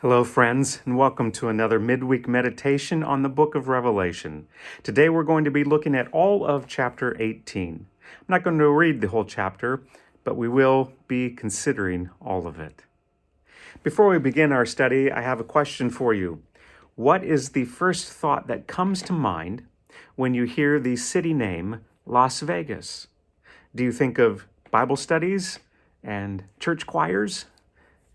Hello, friends, and welcome to another midweek meditation on the book of Revelation. Today we're going to be looking at all of chapter 18. I'm not going to read the whole chapter, but we will be considering all of it. Before we begin our study, I have a question for you. What is the first thought that comes to mind when you hear the city name Las Vegas? Do you think of Bible studies and church choirs?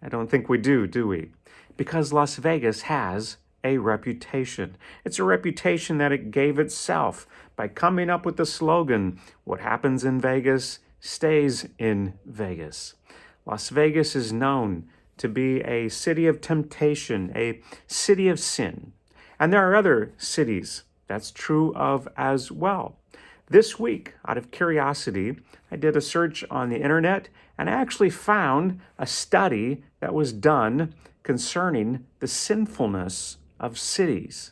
I don't think we do we? Because Las Vegas has a reputation. It's a reputation that it gave itself by coming up with the slogan, "What happens in Vegas stays in Vegas." Las Vegas is known to be a city of temptation, a city of sin. And there are other cities that's true of as well. This week, out of curiosity, I did a search on the internet and I actually found a study that was done concerning the sinfulness of cities.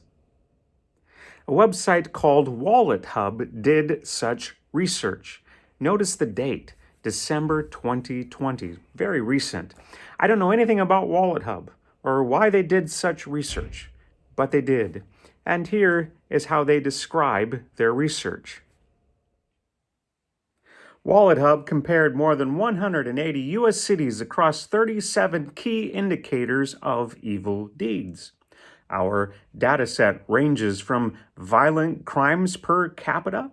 A website called Wallet Hub did such research. Notice the date, December 2020, very recent. I don't know anything about Wallet Hub or why they did such research, but they did. And here is how they describe their research. Wallet Hub compared more than 180 U.S. cities across 37 key indicators of evil deeds. Our dataset ranges from violent crimes per capita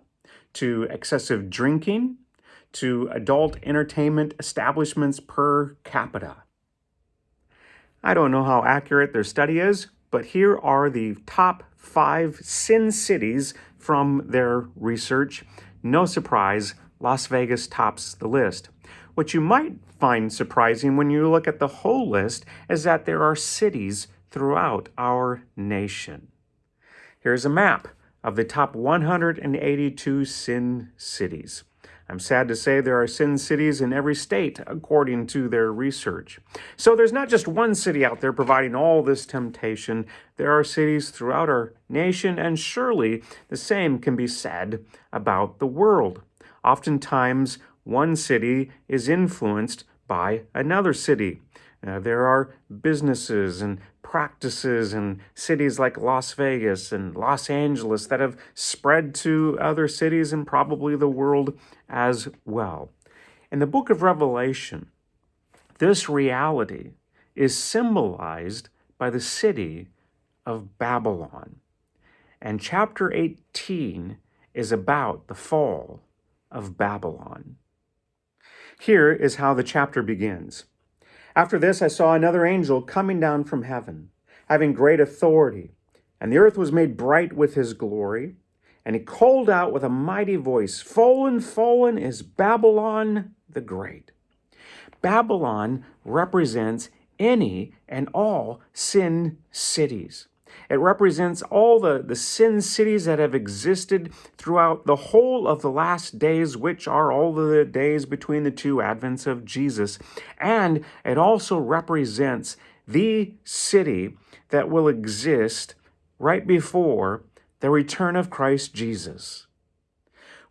to excessive drinking to adult entertainment establishments per capita. I don't know how accurate their study is, but here are the top 5 sin cities from their research. No surprise, Las Vegas tops the list. What you might find surprising when you look at the whole list is that there are cities throughout our nation. Here's a map of the top 182 sin cities. I'm sad to say there are sin cities in every state, according to their research. So there's not just one city out there providing all this temptation. There are cities throughout our nation, and surely the same can be said about the world. Oftentimes, one city is influenced by another city. There are businesses and practices in cities like Las Vegas and Los Angeles that have spread to other cities and probably the world as well. In the book of Revelation, this reality is symbolized by the city of Babylon. And chapter 18 is about the fall of Babylon. Here is how the chapter begins. After this, I saw another angel coming down from heaven, having great authority, and the earth was made bright with his glory. And he called out with a mighty voice, "Fallen, fallen is Babylon the Great." Babylon represents any and all sin cities. It represents all the sin cities that have existed throughout the whole of the last days, which are all the days between the two advents of Jesus. And it also represents the city that will exist right before the return of Christ Jesus.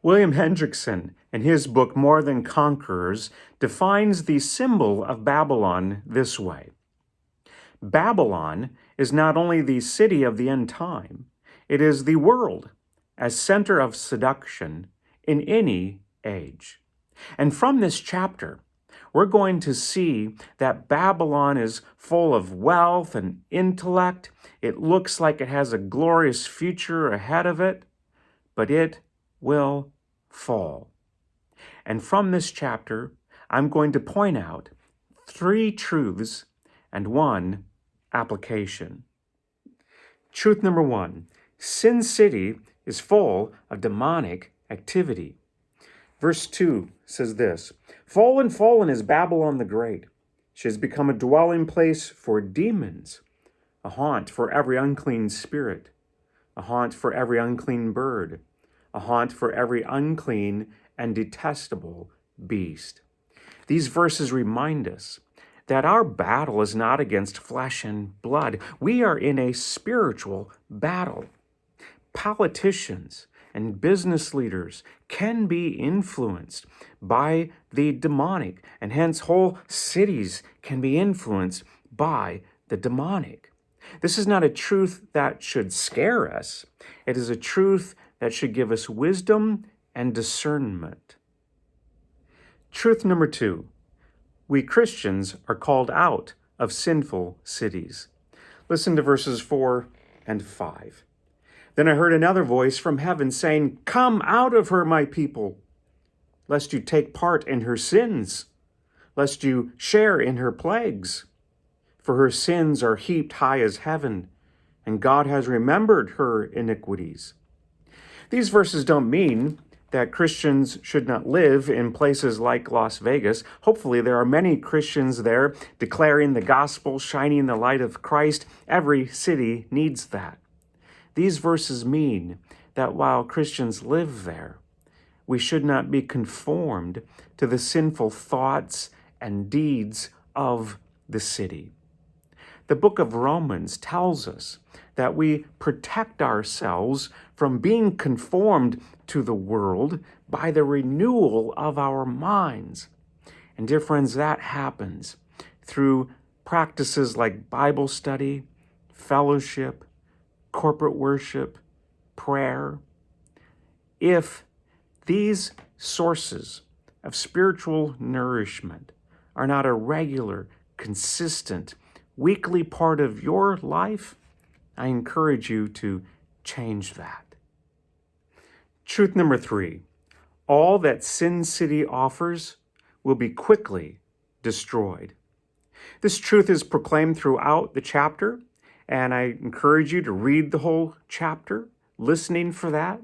William Hendrickson, in his book More Than Conquerors, defines the symbol of Babylon this way. Babylon is not only the city of the end time, it is the world as center of seduction in any age. And from this chapter, we're going to see that Babylon is full of wealth and intellect. It looks like it has a glorious future ahead of it, but it will fall. And from this chapter, I'm going to point out 3 truths and 1 application. Truth number 1, Sin City is full of demonic activity. Verse 2 says this, "Fallen, fallen is Babylon the Great. She has become a dwelling place for demons, a haunt for every unclean spirit, a haunt for every unclean bird, a haunt for every unclean and detestable beast." These verses remind us that our battle is not against flesh and blood. We are in a spiritual battle. Politicians and business leaders can be influenced by the demonic, and hence whole cities can be influenced by the demonic. This is not a truth that should scare us. It is a truth that should give us wisdom and discernment. Truth number 2, we Christians are called out of sinful cities. Listen to verses 4 and 5. Then I heard another voice from heaven saying, "Come out of her, my people, lest you take part in her sins, lest you share in her plagues. For her sins are heaped high as heaven, and God has remembered her iniquities." These verses don't mean that Christians should not live in places like Las Vegas. Hopefully, there are many Christians there declaring the gospel, shining the light of Christ. Every city needs that. These verses mean that while Christians live there, we should not be conformed to the sinful thoughts and deeds of the city. The book of Romans tells us that we protect ourselves from being conformed to the world by the renewal of our minds. And dear friends, that happens through practices like Bible study, fellowship, corporate worship, prayer. If these sources of spiritual nourishment are not a regular, consistent, weekly part of your life, I encourage you to change that. Truth number 3, all that Sin City offers will be quickly destroyed. This truth is proclaimed throughout the chapter, and I encourage you to read the whole chapter, listening for that.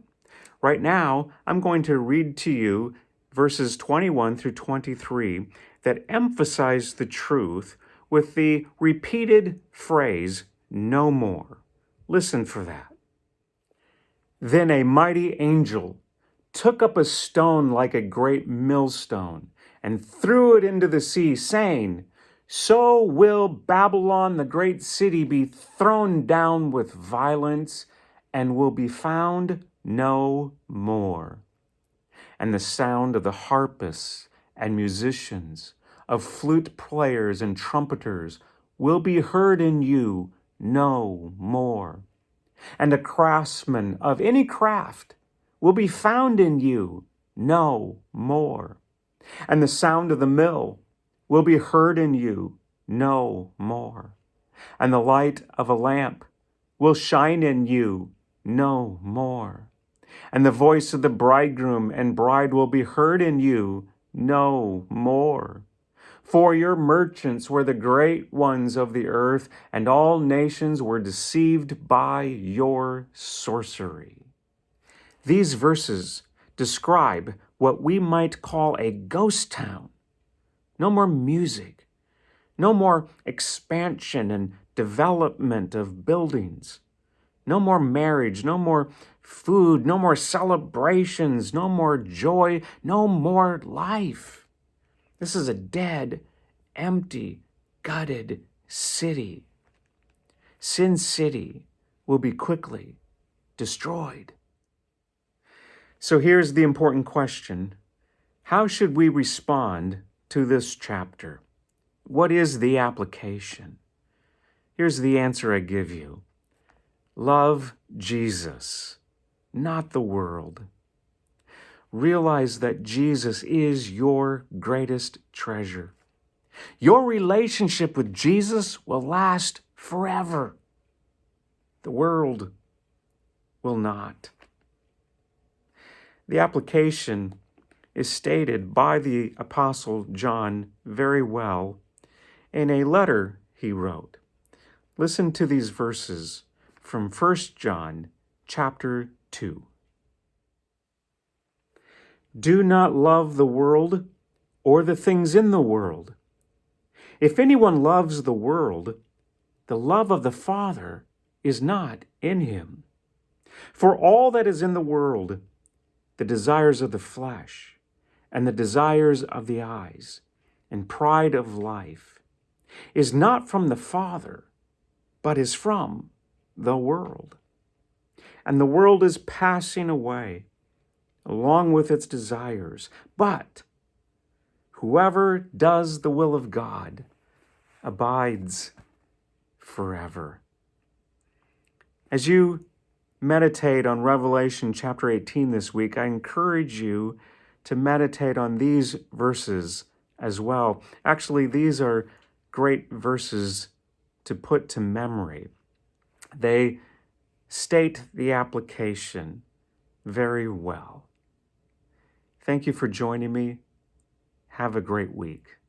Right now, I'm going to read to you verses 21 through 23 that emphasize the truth with the repeated phrase, "no more." Listen for that. Then a mighty angel took up a stone like a great millstone and threw it into the sea, saying, "So will Babylon, the great city, be thrown down with violence and will be found no more." And the sound of the harpists and musicians, of flute players and trumpeters will be heard in you no more. And a craftsman of any craft will be found in you no more. And the sound of the mill will be heard in you no more. And the light of a lamp will shine in you no more. And the voice of the bridegroom and bride will be heard in you no more. For your merchants were the great ones of the earth, and all nations were deceived by your sorcery. These verses describe what we might call a ghost town. No more music, no more expansion and development of buildings, no more marriage, no more food, no more celebrations, no more joy, no more life. This is a dead, empty, gutted city. Sin City will be quickly destroyed. So here's the important question. How should we respond to this chapter? What is the application? Here's the answer I give you. Love Jesus, not the world. Realize that Jesus is your greatest treasure. Your relationship with Jesus will last forever. The world will not. The application is stated by the Apostle John very well in a letter he wrote. Listen to these verses from 1 John chapter 2. Do not love the world or the things in the world. If anyone loves the world, the love of the Father is not in him. For all that is in the world, the desires of the flesh, and the desires of the eyes, and pride of life, is not from the Father, but is from the world. And the world is passing away, along with its desires. But whoever does the will of God abides forever. As you meditate on Revelation chapter 18 this week, I encourage you to meditate on these verses as well. Actually, these are great verses to put to memory. They state the application very well. Thank you for joining me. Have a great week.